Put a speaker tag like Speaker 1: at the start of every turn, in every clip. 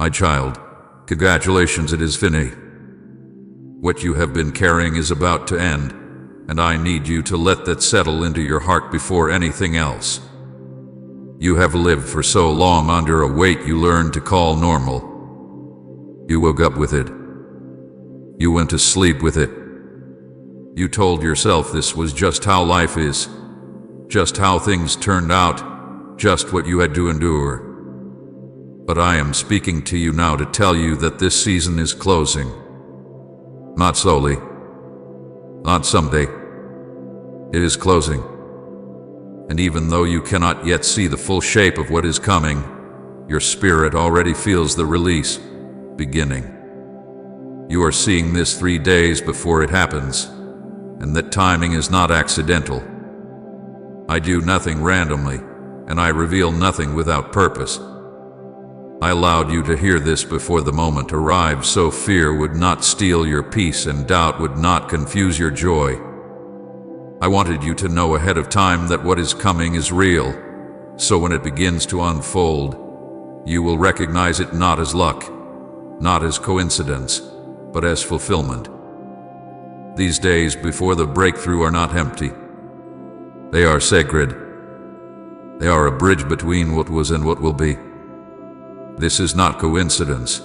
Speaker 1: My child, congratulations, it is finished. What you have been carrying is about to end, and I need you to let that settle into your heart before anything else. You have lived for so long under a weight you learned to call normal. You woke up with it. You went to sleep with it. You told yourself this was just how life is, just how things turned out, just what you had to endure. But I am speaking to you now to tell you that this season is closing. Not slowly, not someday. It is closing. And even though you cannot yet see the full shape of what is coming, your spirit already feels the release beginning. You are seeing this 3 days before it happens, and that timing is not accidental. I do nothing randomly, and I reveal nothing without purpose. I allowed you to hear this before the moment arrived so fear would not steal your peace and doubt would not confuse your joy. I wanted you to know ahead of time that what is coming is real, so when it begins to unfold, you will recognize it not as luck, not as coincidence, but as fulfillment. These days before the breakthrough are not empty. They are sacred. They are a bridge between what was and what will be. This is not coincidence.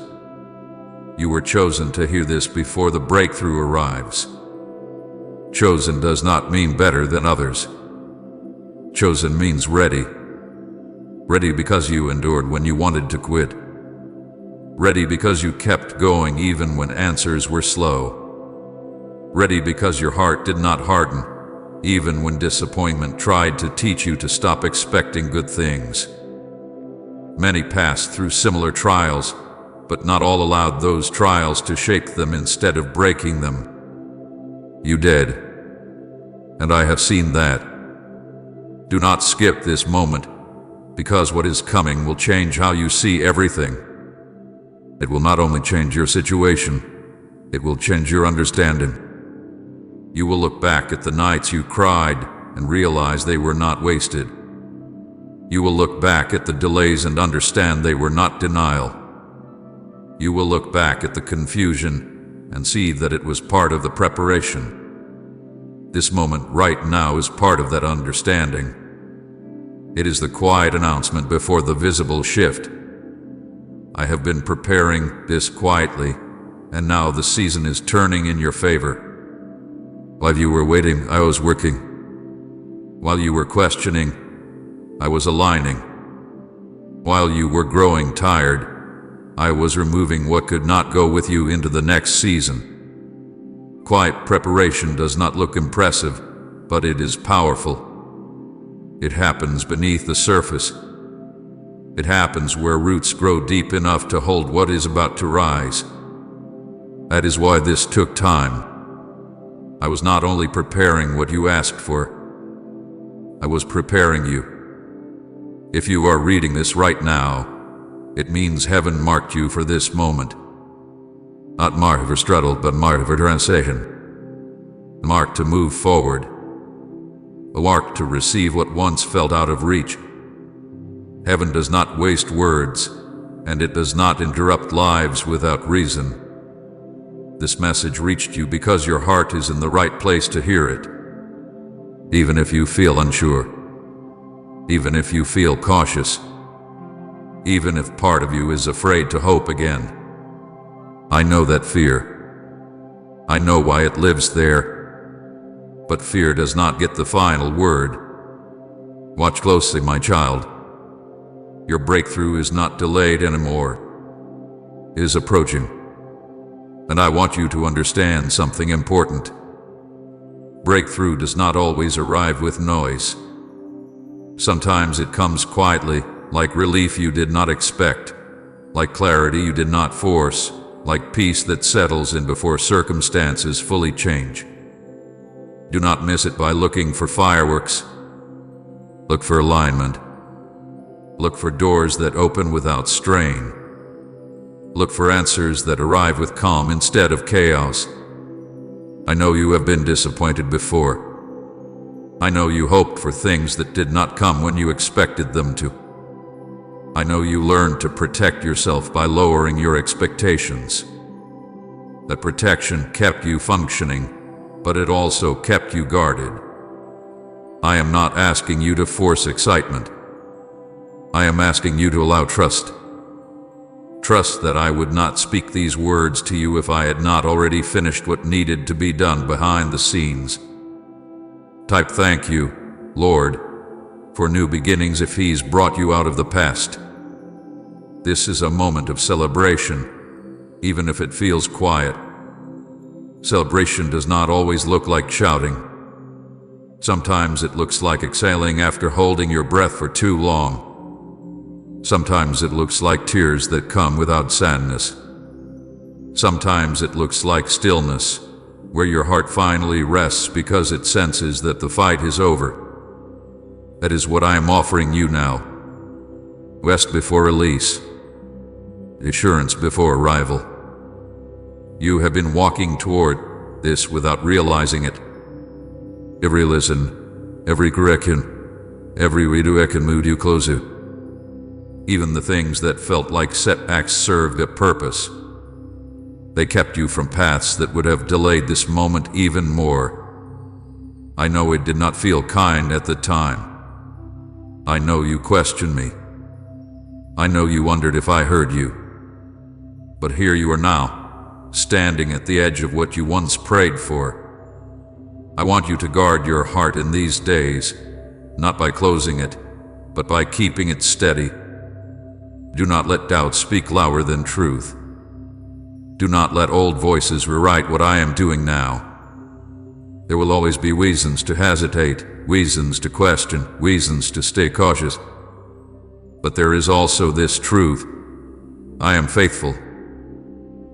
Speaker 1: You were chosen to hear this before the breakthrough arrives. Chosen does not mean better than others. Chosen means ready. Ready because you endured when you wanted to quit. Ready because you kept going even when answers were slow. Ready because your heart did not harden, even when disappointment tried to teach you to stop expecting good things. Many passed through similar trials, but not all allowed those trials to shape them instead of breaking them. You did, and I have seen that. Do not skip this moment, because what is coming will change how you see everything. It will not only change your situation, it will change your understanding. You will look back at the nights you cried and realize they were not wasted. You will look back at the delays and understand they were not denial. You will look back at the confusion and see that it was part of the preparation. This moment right now is part of that understanding. It is the quiet announcement before the visible shift. I have been preparing this quietly, and now the season is turning in your favor. While you were waiting, I was working. While you were questioning, I was aligning. While you were growing tired, I was removing what could not go with you into the next season. Quiet preparation does not look impressive, but it is powerful. It happens beneath the surface. It happens where roots grow deep enough to hold what is about to rise. That is why this took time. I was not only preparing what you asked for, I was preparing you. If you are reading this right now, it means heaven marked you for this moment. Not marked for struggle, but marked for transition. Marked to move forward. Marked to receive what once felt out of reach. Heaven does not waste words, and it does not interrupt lives without reason. This message reached you because your heart is in the right place to hear it. Even if you feel unsure. Even if you feel cautious. Even if part of you is afraid to hope again. I know that fear. I know why it lives there. But fear does not get the final word. Watch closely, my child. Your breakthrough is not delayed anymore. It is approaching. And I want you to understand something important. Breakthrough does not always arrive with noise. Sometimes it comes quietly, like relief you did not expect, like clarity you did not force, like peace that settles in before circumstances fully change. Do not miss it by looking for fireworks. Look for alignment. Look for doors that open without strain. Look for answers that arrive with calm instead of chaos. I know you have been disappointed before. I know you hoped for things that did not come when you expected them to. I know you learned to protect yourself by lowering your expectations. That protection kept you functioning, but it also kept you guarded. I am not asking you to force excitement. I am asking you to allow trust. Trust that I would not speak these words to you if I had not already finished what needed to be done behind the scenes. Type thank you, Lord, for new beginnings if He's brought you out of the past. This is a moment of celebration, even if it feels quiet. Celebration does not always look like shouting. Sometimes it looks like exhaling after holding your breath for too long. Sometimes it looks like tears that come without sadness. Sometimes it looks like stillness, where your heart finally rests because it senses that the fight is over. That is what I am offering you now. Rest before release. Assurance before arrival. You have been walking toward this without realizing it. Every listen, every correction, every redirect mood you close it. Even the things that felt like setbacks served a purpose. They kept you from paths that would have delayed this moment even more. I know it did not feel kind at the time. I know you questioned me. I know you wondered if I heard you. But here you are now, standing at the edge of what you once prayed for. I want you to guard your heart in these days, not by closing it, but by keeping it steady. Do not let doubt speak louder than truth. Do not let old voices rewrite what I am doing now. There will always be reasons to hesitate, reasons to question, reasons to stay cautious. But there is also this truth. I am faithful.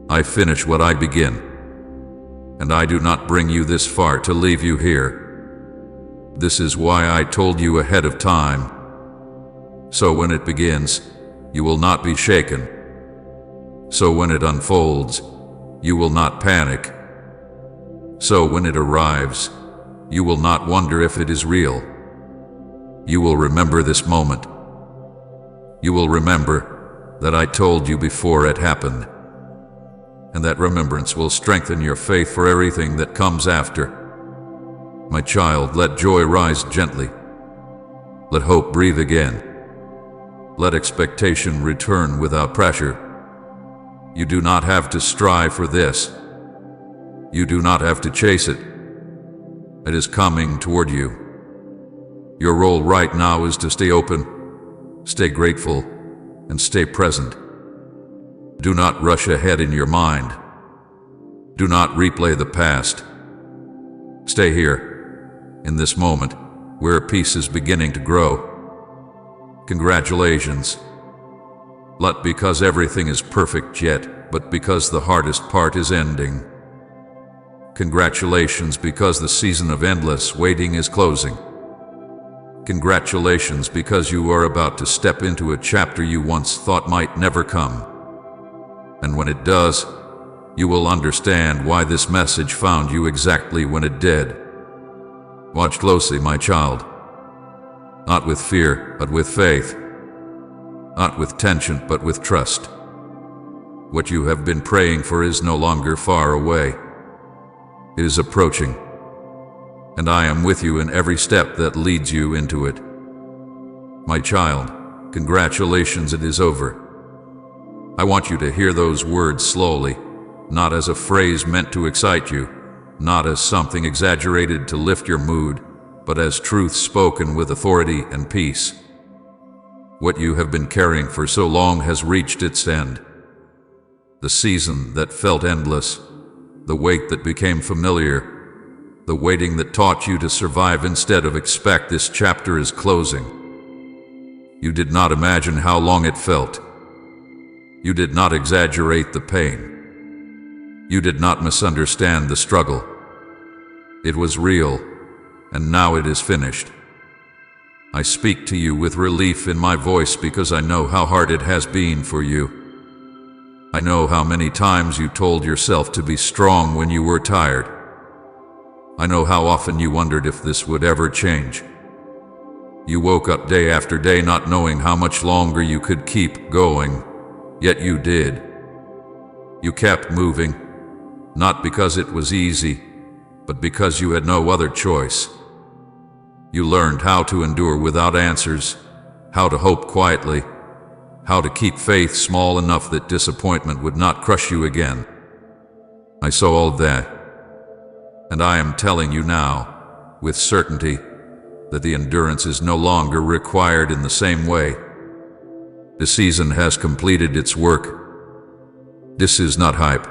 Speaker 1: I finish what I begin. And I do not bring you this far to leave you here. This is why I told you ahead of time. So when it begins, you will not be shaken. So when it unfolds, you will not panic. So when it arrives, you will not wonder if it is real. You will remember this moment. You will remember that I told you before it happened. And that remembrance will strengthen your faith for everything that comes after. My child, let joy rise gently. Let hope breathe again. Let expectation return without pressure. You do not have to strive for this. You do not have to chase it. It is coming toward you. Your role right now is to stay open, stay grateful, and stay present. Do not rush ahead in your mind. Do not replay the past. Stay here, in this moment, where peace is beginning to grow. Congratulations. Not because everything is perfect yet, but because the hardest part is ending. Congratulations because the season of endless waiting is closing. Congratulations because you are about to step into a chapter you once thought might never come. And when it does, you will understand why this message found you exactly when it did. Watch closely, my child. Not with fear, but with faith. Not with tension, but with trust. What you have been praying for is no longer far away. It is approaching. And I am with you in every step that leads you into it. My child, congratulations, it is over. I want you to hear those words slowly, not as a phrase meant to excite you, not as something exaggerated to lift your mood, but as truth spoken with authority and peace. What you have been carrying for so long has reached its end. The season that felt endless, the wait that became familiar, the waiting that taught you to survive instead of expect, this chapter is closing. You did not imagine how long it felt. You did not exaggerate the pain. You did not misunderstand the struggle. It was real, and now it is finished. I speak to you with relief in my voice because I know how hard it has been for you. I know how many times you told yourself to be strong when you were tired. I know how often you wondered if this would ever change. You woke up day after day not knowing how much longer you could keep going, yet you did. You kept moving, not because it was easy, but because you had no other choice. You learned how to endure without answers, how to hope quietly, how to keep faith small enough that disappointment would not crush you again. I saw all that, and I am telling you now, with certainty, that the endurance is no longer required in the same way. The season has completed its work. This is not hype.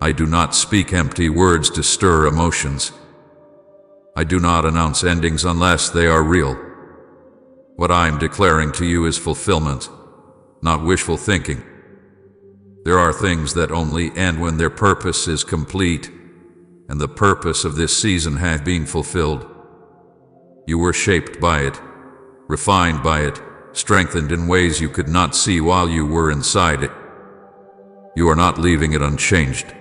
Speaker 1: I do not speak empty words to stir emotions. I do not announce endings unless they are real. What I am declaring to you is fulfillment, not wishful thinking. There are things that only end when their purpose is complete, and the purpose of this season has been fulfilled. You were shaped by it, refined by it, strengthened in ways you could not see while you were inside it. You are not leaving it unchanged.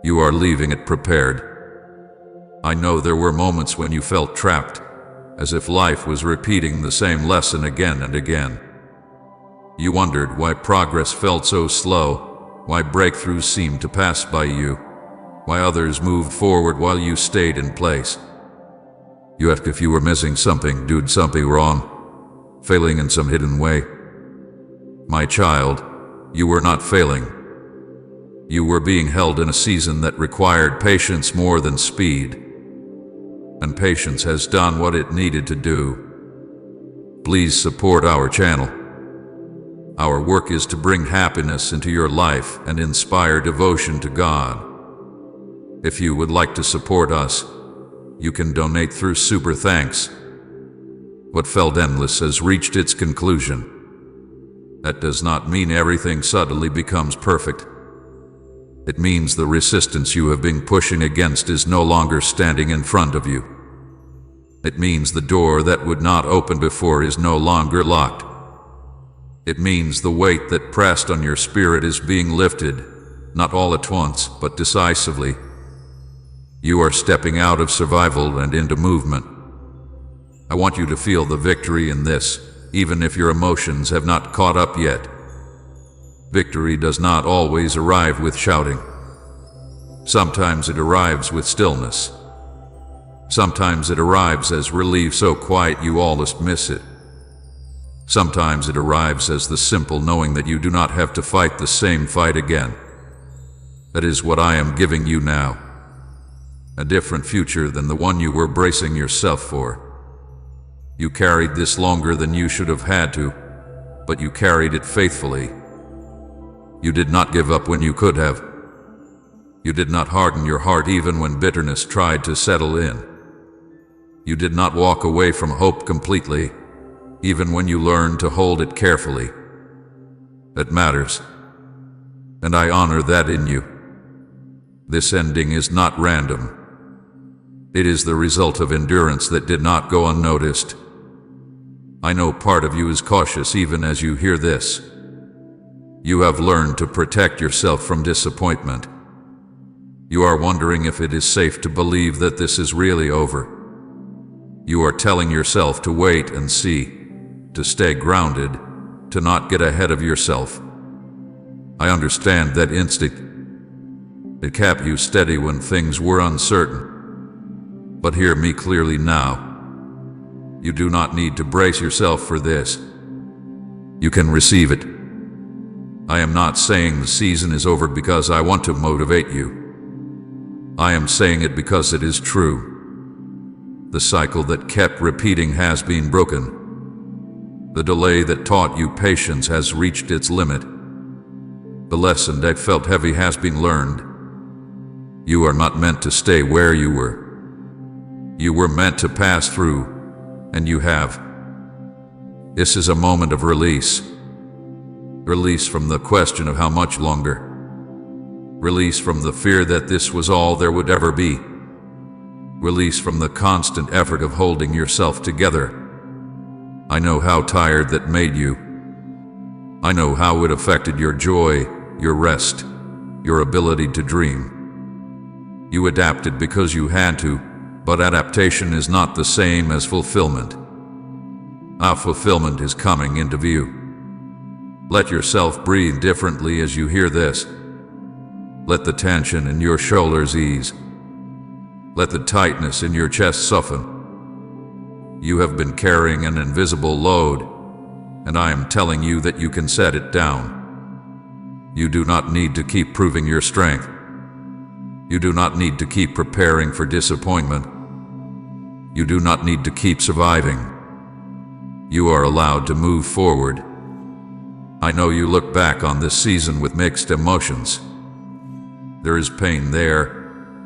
Speaker 1: You are leaving it prepared. I know there were moments when you felt trapped, as if life was repeating the same lesson again and again. You wondered why progress felt so slow, why breakthroughs seemed to pass by you, why others moved forward while you stayed in place. You asked if you were missing something, doing something wrong, failing in some hidden way. My child, you were not failing. You were being held in a season that required patience more than speed. And patience has done what it needed to do. Please support our channel. Our work is to bring happiness into your life and inspire devotion to God. If you would like to support us, you can donate through Super Thanks. What felt endless has reached its conclusion. That does not mean everything suddenly becomes perfect. It means the resistance you have been pushing against is no longer standing in front of you. It means the door that would not open before is no longer locked. It means the weight that pressed on your spirit is being lifted, not all at once, but decisively. You are stepping out of survival and into movement. I want you to feel the victory in this, even if your emotions have not caught up yet. Victory does not always arrive with shouting. Sometimes it arrives with stillness. Sometimes it arrives as relief so quiet you almost miss it. Sometimes it arrives as the simple knowing that you do not have to fight the same fight again. That is what I am giving you now. A different future than the one you were bracing yourself for. You carried this longer than you should have had to, but you carried it faithfully. You did not give up when you could have. You did not harden your heart even when bitterness tried to settle in. You did not walk away from hope completely, even when you learned to hold it carefully. That matters, and I honor that in you. This ending is not random. It is the result of endurance that did not go unnoticed. I know part of you is cautious even as you hear this. You have learned to protect yourself from disappointment. You are wondering if it is safe to believe that this is really over. You are telling yourself to wait and see, to stay grounded, to not get ahead of yourself. I understand that instinct. It kept you steady when things were uncertain. But hear me clearly now. You do not need to brace yourself for this. You can receive it. I am not saying the season is over because I want to motivate you. I am saying it because it is true. The cycle that kept repeating has been broken. The delay that taught you patience has reached its limit. The lesson that felt heavy has been learned. You are not meant to stay where you were. You were meant to pass through, and you have. This is a moment of release. Release from the question of how much longer. Release from the fear that this was all there would ever be. Release from the constant effort of holding yourself together. I know how tired that made you. I know how it affected your joy, your rest, your ability to dream. You adapted because you had to, But adaptation is not the same as fulfillment. Our fulfillment is coming into view. Let yourself breathe differently as you hear this. Let the tension in your shoulders ease. Let the tightness in your chest soften. You have been carrying an invisible load, and I am telling you that you can set it down. You do not need to keep proving your strength. You do not need to keep preparing for disappointment. You do not need to keep surviving. You are allowed to move forward. I know you look back on this season with mixed emotions. There is pain there,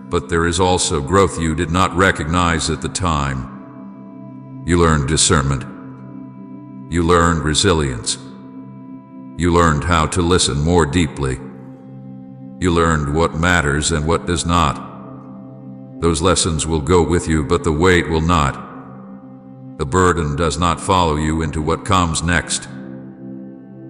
Speaker 1: but there is also growth you did not recognize at the time. You learned discernment. You learned resilience. You learned how to listen more deeply. You learned what matters and what does not. Those lessons will go with you, but the weight will not. The burden does not follow you into what comes next.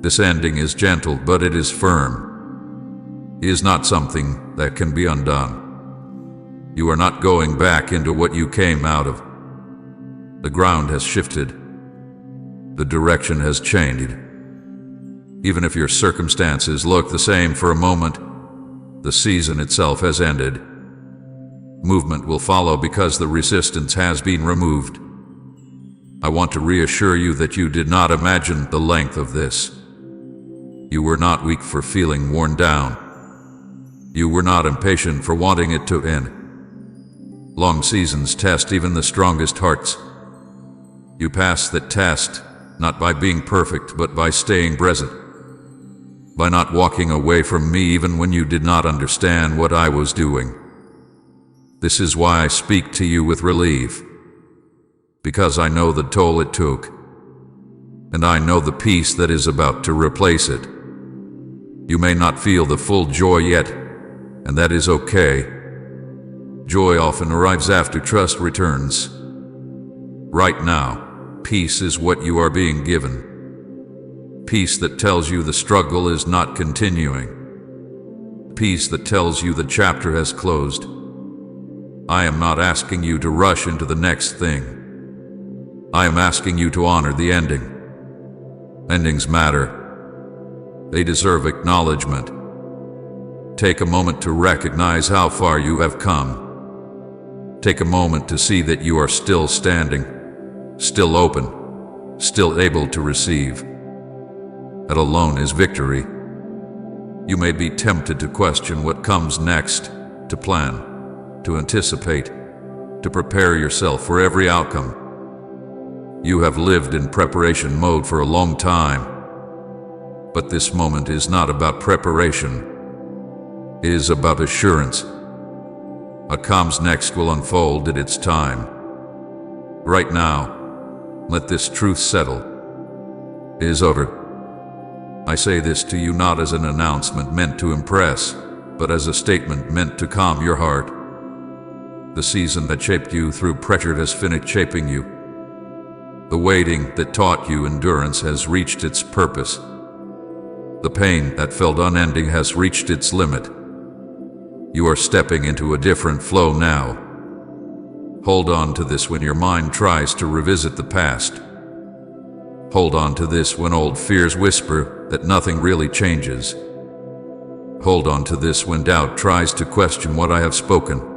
Speaker 1: This ending is gentle, but it is firm. It is not something that can be undone. You are not going back into what you came out of. The ground has shifted. The direction has changed. Even if your circumstances look the same for a moment, the season itself has ended. Movement will follow because the resistance has been removed. I want to reassure you that you did not imagine the length of this. You were not weak for feeling worn down. You were not impatient for wanting it to end. Long seasons test even the strongest hearts. You passed that test, not by being perfect, but by staying present. By not walking away from me even when you did not understand what I was doing. This is why I speak to you with relief. Because I know the toll it took. And I know the peace that is about to replace it. You may not feel the full joy yet, and that is okay. Joy often arrives after trust returns. Right now, peace is what you are being given. Peace that tells you the struggle is not continuing. Peace that tells you the chapter has closed. I am not asking you to rush into the next thing. I am asking you to honor the ending. Endings matter. They deserve acknowledgement. Take a moment to recognize how far you have come. Take a moment to see that you are still standing, still open, still able to receive. That alone is victory. You may be tempted to question what comes next, to plan, to anticipate, to prepare yourself for every outcome. You have lived in preparation mode for a long time. But this moment is not about preparation. It is about assurance. What comes next will unfold at its time. Right now, let this truth settle. It is over. I say this to you not as an announcement meant to impress, but as a statement meant to calm your heart. The season that shaped you through pressure has finished shaping you. The waiting that taught you endurance has reached its purpose. The pain that felt unending has reached its limit. You are stepping into a different flow now. Hold on to this when your mind tries to revisit the past. Hold on to this when old fears whisper that nothing really changes. Hold on to this when doubt tries to question what I have spoken.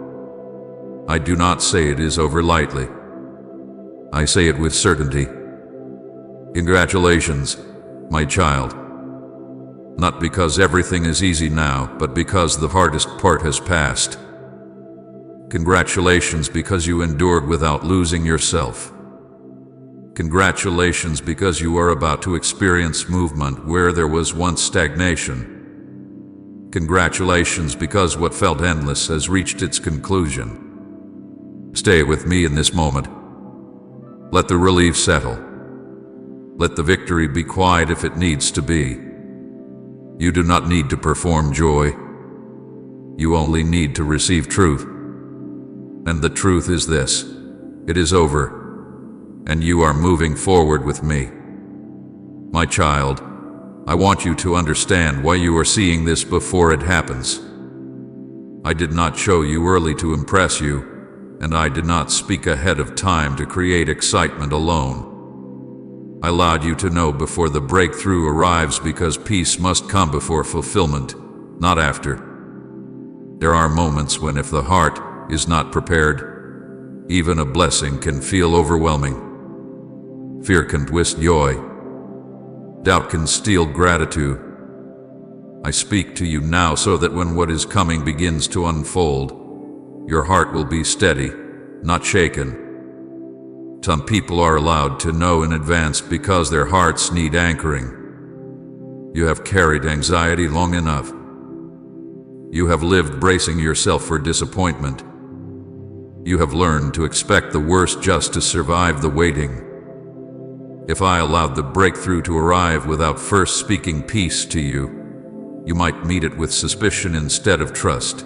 Speaker 1: I do not say it is over lightly. I say it with certainty. Congratulations, my child. Not because everything is easy now, but because the hardest part has passed. Congratulations because you endured without losing yourself. Congratulations because you are about to experience movement where there was once stagnation. Congratulations because what felt endless has reached its conclusion. Stay with me in this moment. Let the relief settle. Let the victory be quiet if it needs to be. You do not need to perform joy. You only need to receive truth. And the truth is this: it is over, and you are moving forward with me. My child, I want you to understand why you are seeing this before it happens. I did not show you early to impress you. and I did not speak ahead of time to create excitement alone. I allowed you to know before the breakthrough arrives because peace must come before fulfillment, not after. There are moments when if the heart is not prepared, even a blessing can feel overwhelming. Fear can twist joy. Doubt can steal gratitude. I speak to you now so that when what is coming begins to unfold, your heart will be steady, not shaken. Some people are allowed to know in advance because their hearts need anchoring. You have carried anxiety long enough. You have lived bracing yourself for disappointment. You have learned to expect the worst just to survive the waiting. If I allowed the breakthrough to arrive without first speaking peace to you, you might meet it with suspicion instead of trust.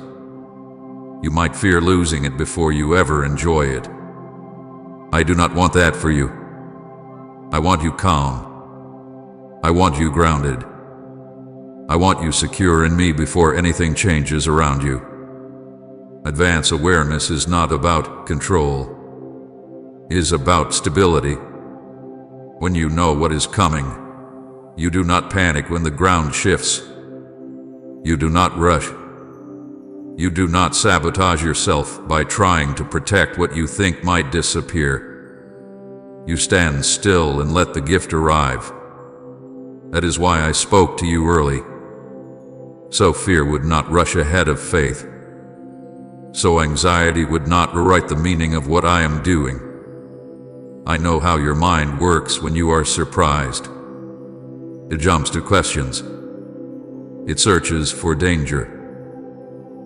Speaker 1: You might fear losing it before you ever enjoy it. I do not want that for you. I want you calm. I want you grounded. I want you secure in me before anything changes around you. Advanced awareness is not about control. It is about stability. When you know what is coming, you do not panic when the ground shifts. You do not rush. You do not sabotage yourself by trying to protect what you think might disappear. You stand still and let the gift arrive. That is why I spoke to you early. So fear would not rush ahead of faith. So anxiety would not rewrite the meaning of what I am doing. I know how your mind works when you are surprised. It jumps to questions. It searches for danger.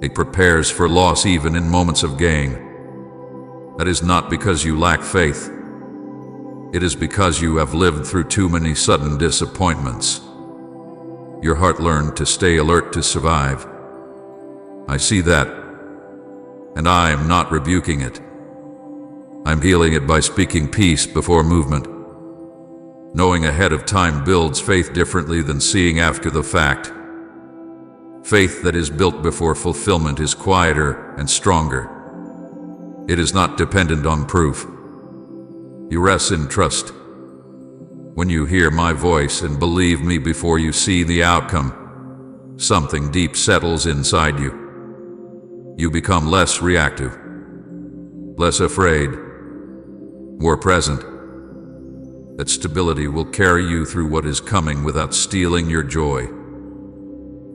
Speaker 1: It prepares for loss even in moments of gain. That is not because you lack faith. It is because you have lived through too many sudden disappointments. Your heart learned to stay alert to survive. I see that, and I am not rebuking it. I'm healing it by speaking peace before movement. Knowing ahead of time builds faith differently than seeing after the fact. Faith that is built before fulfillment is quieter and stronger. It is not dependent on proof. You rest in trust. When you hear my voice and believe me before you see the outcome, something deep settles inside you. You become less reactive, less afraid, more present. That stability will carry you through what is coming without stealing your joy.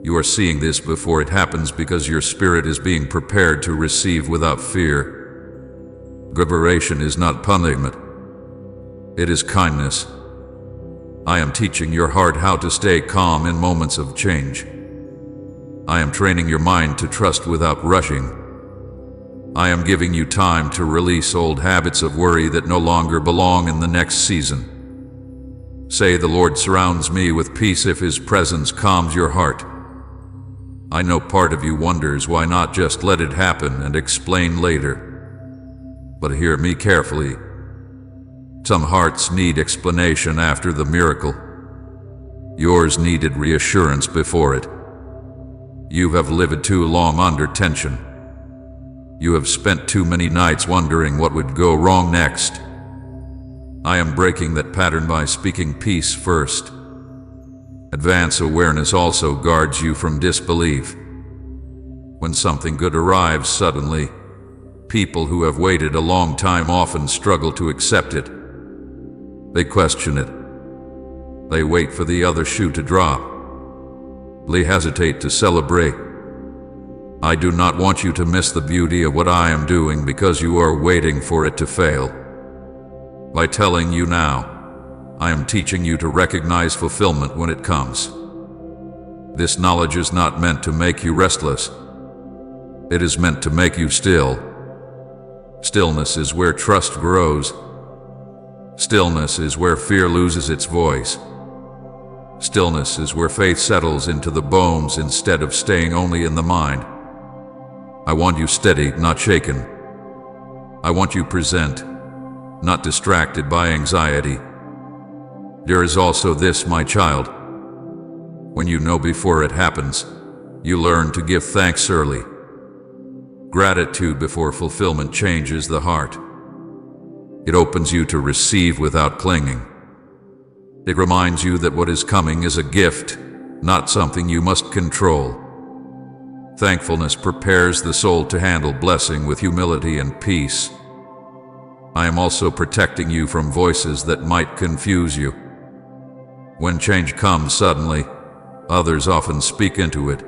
Speaker 1: You are seeing this before it happens because your spirit is being prepared to receive without fear. Preparation is not punishment. It is kindness. I am teaching your heart how to stay calm in moments of change. I am training your mind to trust without rushing. I am giving you time to release old habits of worry that no longer belong in the next season. Say, the Lord surrounds me with peace if His presence calms your heart. I know part of you wonders why not just let it happen and explain later. But hear me carefully. Some hearts need explanation after the miracle. Yours needed reassurance before it. You have lived too long under tension. You have spent too many nights wondering what would go wrong next. I am breaking that pattern by speaking peace first. Advanced awareness also guards you from disbelief. When something good arrives suddenly, people who have waited a long time often struggle to accept it. They question it. They wait for the other shoe to drop. They hesitate to celebrate. I do not want you to miss the beauty of what I am doing because you are waiting for it to fail. By telling you now, I am teaching you to recognize fulfillment when it comes. This knowledge is not meant to make you restless. It is meant to make you still. Stillness is where trust grows. Stillness is where fear loses its voice. Stillness is where faith settles into the bones instead of staying only in the mind. I want you steady, not shaken. I want you present, not distracted by anxiety. There is also this, my child. When you know before it happens, you learn to give thanks early. Gratitude before fulfillment changes the heart. It opens you to receive without clinging. It reminds you that what is coming is a gift, not something you must control. Thankfulness prepares the soul to handle blessing with humility and peace. I am also protecting you from voices that might confuse you. When change comes suddenly, others often speak into it.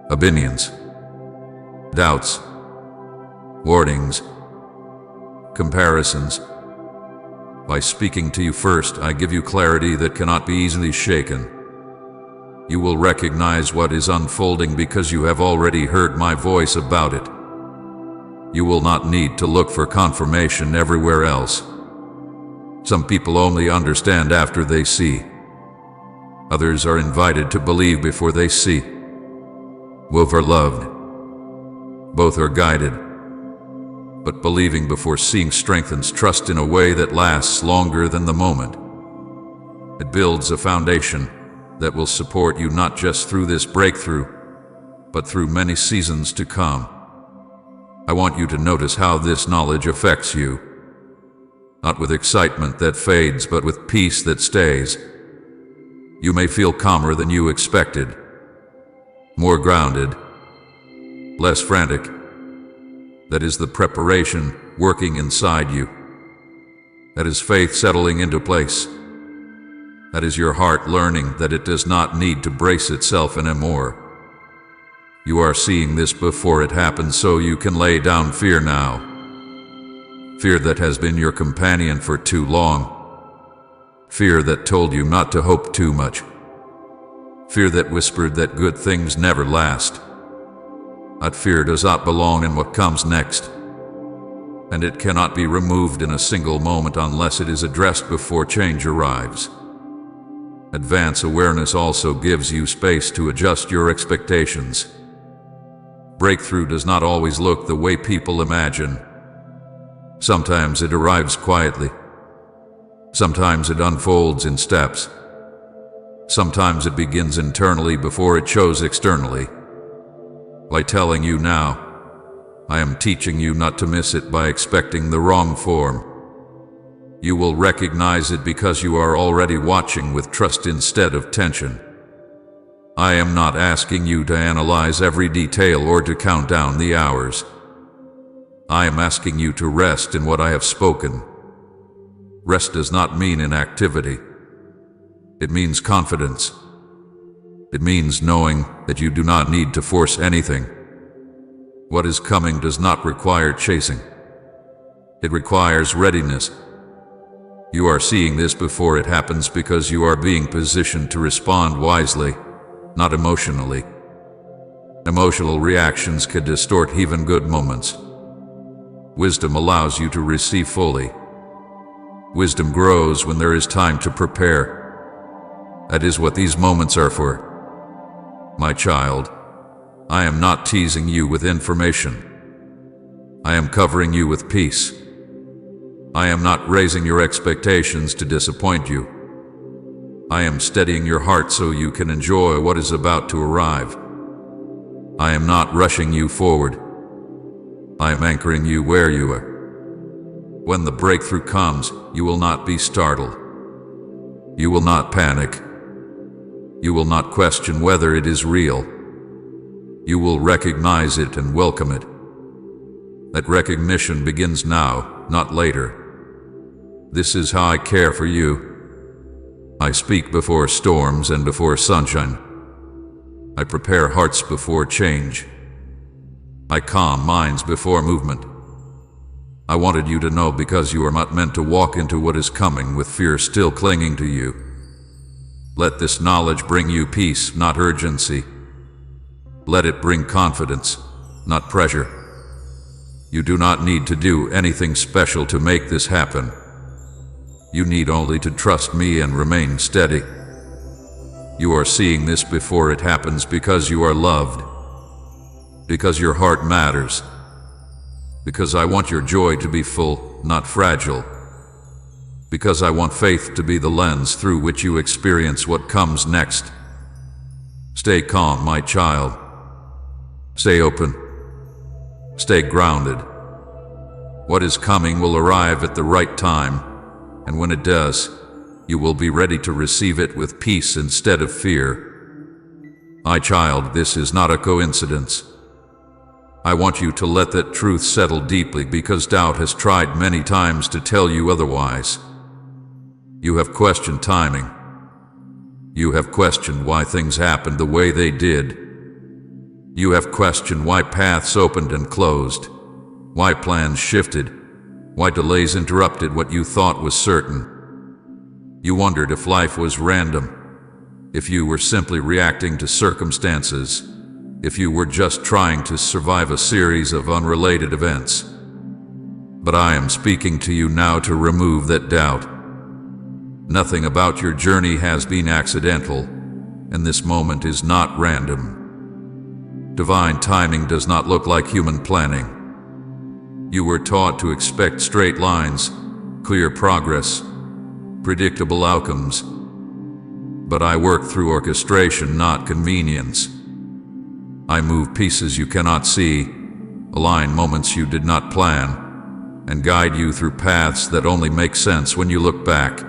Speaker 1: Opinions, doubts, warnings, comparisons. By speaking to you first, I give you clarity that cannot be easily shaken. You will recognize what is unfolding because you have already heard my voice about it. You will not need to look for confirmation everywhere else. Some people only understand after they see. Others are invited to believe before they see. Both are loved. Both are guided. But believing before seeing strengthens trust in a way that lasts longer than the moment. It builds a foundation that will support you not just through this breakthrough, but through many seasons to come. I want you to notice how this knowledge affects you. Not with excitement that fades, but with peace that stays. You may feel calmer than you expected, more grounded, less frantic. That is the preparation working inside you. That is faith settling into place. That is your heart learning that it does not need to brace itself anymore. You are seeing this before it happens so you can lay down fear now. Fear that has been your companion for too long. Fear that told you not to hope too much. Fear that whispered that good things never last. That fear does not belong in what comes next. And it cannot be removed in a single moment unless it is addressed before change arrives. Advanced awareness also gives you space to adjust your expectations. Breakthrough does not always look the way people imagine. Sometimes it arrives quietly. Sometimes it unfolds in steps. Sometimes it begins internally before it shows externally. By telling you now, I am teaching you not to miss it by expecting the wrong form. You will recognize it because you are already watching with trust instead of tension. I am not asking you to analyze every detail or to count down the hours. I am asking you to rest in what I have spoken. Rest does not mean inactivity. It means confidence. It means knowing that you do not need to force anything. What is coming does not require chasing. It requires readiness. You are seeing this before it happens because you are being positioned to respond wisely, not emotionally. Emotional reactions can distort even good moments. Wisdom allows you to receive fully. Wisdom grows when there is time to prepare. That is what these moments are for. My child, I am not teasing you with information. I am covering you with peace. I am not raising your expectations to disappoint you. I am steadying your heart so you can enjoy what is about to arrive. I am not rushing you forward. I am anchoring you where you are. When the breakthrough comes, you will not be startled. You will not panic. You will not question whether it is real. You will recognize it and welcome it. That recognition begins now, not later. This is how I care for you. I speak before storms and before sunshine. I prepare hearts before change. I calm minds before movement. I wanted you to know because you are not meant to walk into what is coming with fear still clinging to you. Let this knowledge bring you peace, not urgency. Let it bring confidence, not pressure. You do not need to do anything special to make this happen. You need only to trust me and remain steady. You are seeing this before it happens because you are loved. Because your heart matters. Because I want your joy to be full, not fragile. Because I want faith to be the lens through which you experience what comes next. Stay calm, my child. Stay open. Stay grounded. What is coming will arrive at the right time, and when it does, you will be ready to receive it with peace instead of fear. My child, this is not a coincidence. I want you to let that truth settle deeply because doubt has tried many times to tell you otherwise. You have questioned timing. You have questioned why things happened the way they did. You have questioned why paths opened and closed, why plans shifted, why delays interrupted what you thought was certain. You wondered if life was random, if you were simply reacting to circumstances, if you were just trying to survive a series of unrelated events. But I am speaking to you now to remove that doubt. Nothing about your journey has been accidental, and this moment is not random. Divine timing does not look like human planning. You were taught to expect straight lines, clear progress, predictable outcomes. But I work through orchestration, not convenience. I move pieces you cannot see, align moments you did not plan, and guide you through paths that only make sense when you look back.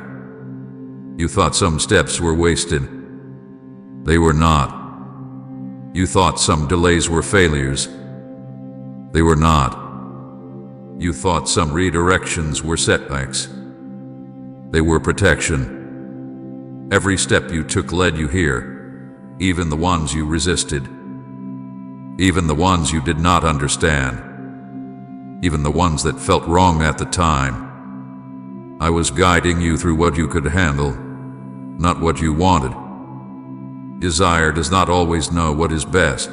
Speaker 1: You thought some steps were wasted. They were not. You thought some delays were failures. They were not. You thought some redirections were setbacks. They were protection. Every step you took led you here, even the ones you resisted. Even the ones you did not understand. Even the ones that felt wrong at the time. I was guiding you through what you could handle, not what you wanted. Desire does not always know what is best.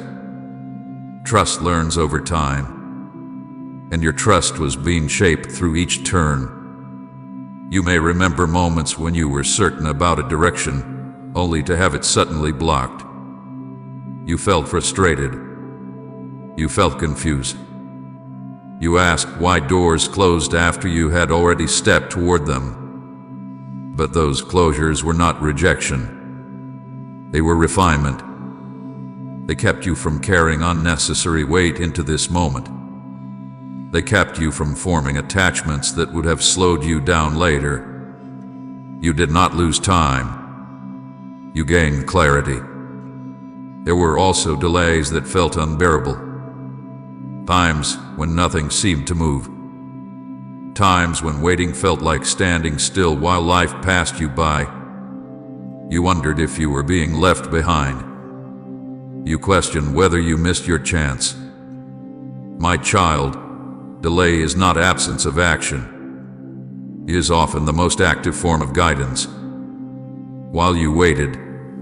Speaker 1: Trust learns over time, and your trust was being shaped through each turn. You may remember moments when you were certain about a direction, only to have it suddenly blocked. You felt frustrated. You felt confused. You asked why doors closed after you had already stepped toward them. But those closures were not rejection. They were refinement. They kept you from carrying unnecessary weight into this moment. They kept you from forming attachments that would have slowed you down later. You did not lose time. You gained clarity. There were also delays that felt unbearable. Times when nothing seemed to move. Times when waiting felt like standing still while life passed you by. You wondered if you were being left behind. You questioned whether you missed your chance. My child, delay is not absence of action. It is often the most active form of guidance. While you waited,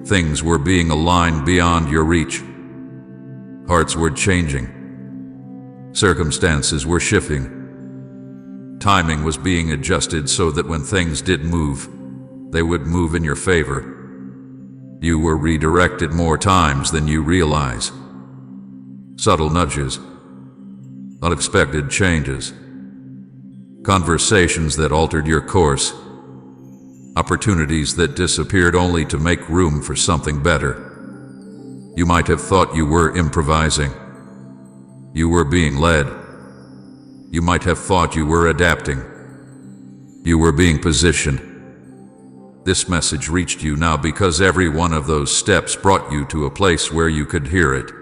Speaker 1: things were being aligned beyond your reach. Hearts were changing. Circumstances were shifting. Timing was being adjusted so that when things did move, they would move in your favor. You were redirected more times than you realize. Subtle nudges, unexpected changes, conversations that altered your course, opportunities that disappeared only to make room for something better. You might have thought you were improvising. You were being led. You might have thought you were adapting. You were being positioned. This message reached you now because every one of those steps brought you to a place where you could hear it.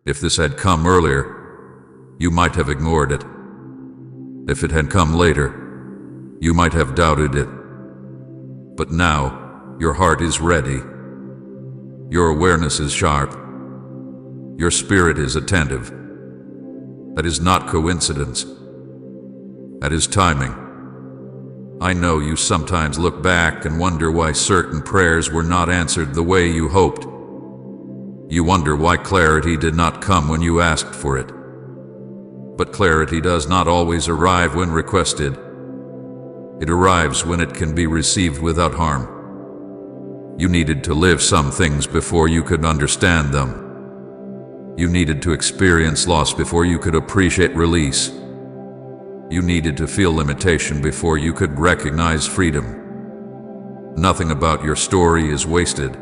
Speaker 1: If this had come earlier, you might have ignored it. If it had come later, you might have doubted it. But now, your heart is ready. Your awareness is sharp. Your spirit is attentive. That is not coincidence. That is timing. I know you sometimes look back and wonder why certain prayers were not answered the way you hoped. You wonder why clarity did not come when you asked for it. But clarity does not always arrive when requested. It arrives when it can be received without harm. You needed to live some things before you could understand them. You needed to experience loss before you could appreciate release. You needed to feel limitation before you could recognize freedom. Nothing about your story is wasted.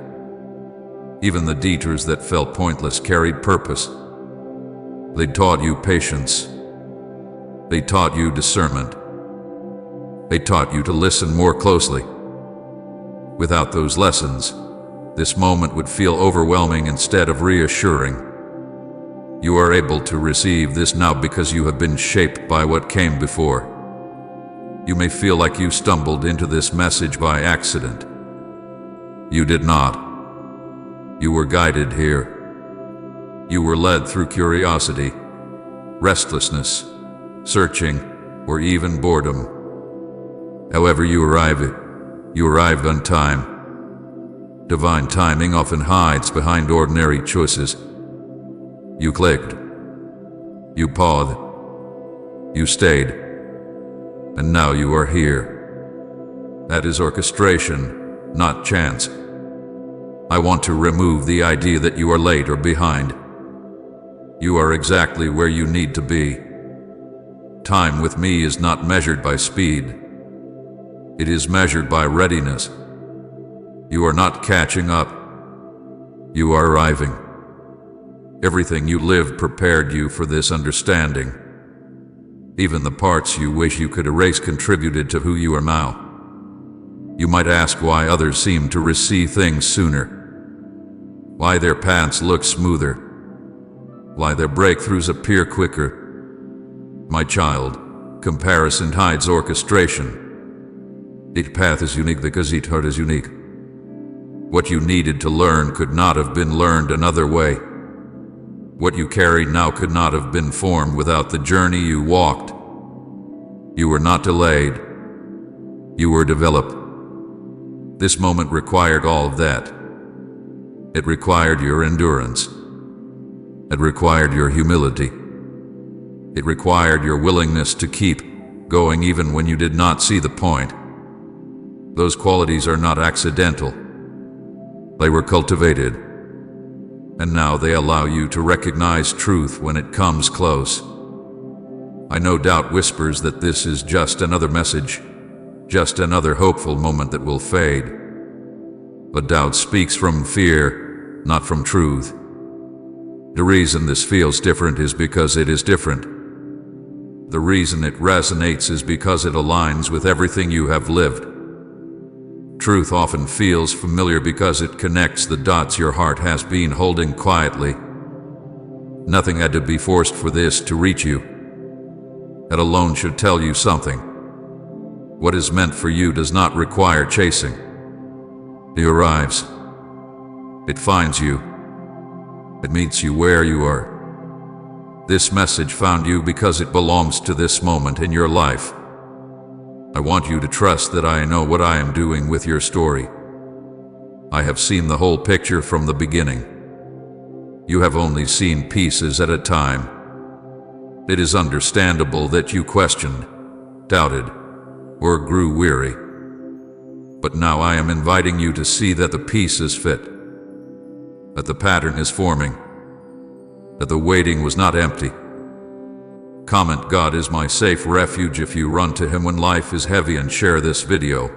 Speaker 1: Even the detours that felt pointless carried purpose. They taught you patience. They taught you discernment. They taught you to listen more closely. Without those lessons, this moment would feel overwhelming instead of reassuring. You are able to receive this now because you have been shaped by what came before. You may feel like you stumbled into this message by accident. You did not. You were guided here. You were led through curiosity, restlessness, searching, or even boredom. However you arrived on time. Divine timing often hides behind ordinary choices. You clicked. You paused. You stayed. And now you are here. That is orchestration, not chance. I want to remove the idea that you are late or behind. You are exactly where you need to be. Time with me is not measured by speed. It is measured by readiness. You are not catching up. You are arriving. Everything you lived prepared you for this understanding. Even the parts you wish you could erase contributed to who you are now. You might ask why others seem to receive things sooner, why their paths look smoother, why their breakthroughs appear quicker. My child, comparison hides orchestration. Each path is unique because each heart is unique. What you needed to learn could not have been learned another way. What you carry now could not have been formed without the journey you walked. You were not delayed. You were developed. This moment required all of that. It required your endurance. It required your humility. It required your willingness to keep going even when you did not see the point. Those qualities are not accidental. They were cultivated. And now they allow you to recognize truth when it comes close. I know doubt whispers that this is just another message, just another hopeful moment that will fade. But doubt speaks from fear, not from truth. The reason this feels different is because it is different. The reason it resonates is because it aligns with everything you have lived. Truth often feels familiar because it connects the dots your heart has been holding quietly. Nothing had to be forced for this to reach you. That alone should tell you something. What is meant for you does not require chasing. It arrives. It finds you. It meets you where you are. This message found you because it belongs to this moment in your life. I want you to trust that I know what I am doing with your story. I have seen the whole picture from the beginning. You have only seen pieces at a time. It is understandable that you questioned, doubted, or grew weary. But now I am inviting you to see that the pieces fit, that the pattern is forming, that the waiting was not empty. Comment, "God is my safe refuge" if you run to Him when life is heavy, and share this video.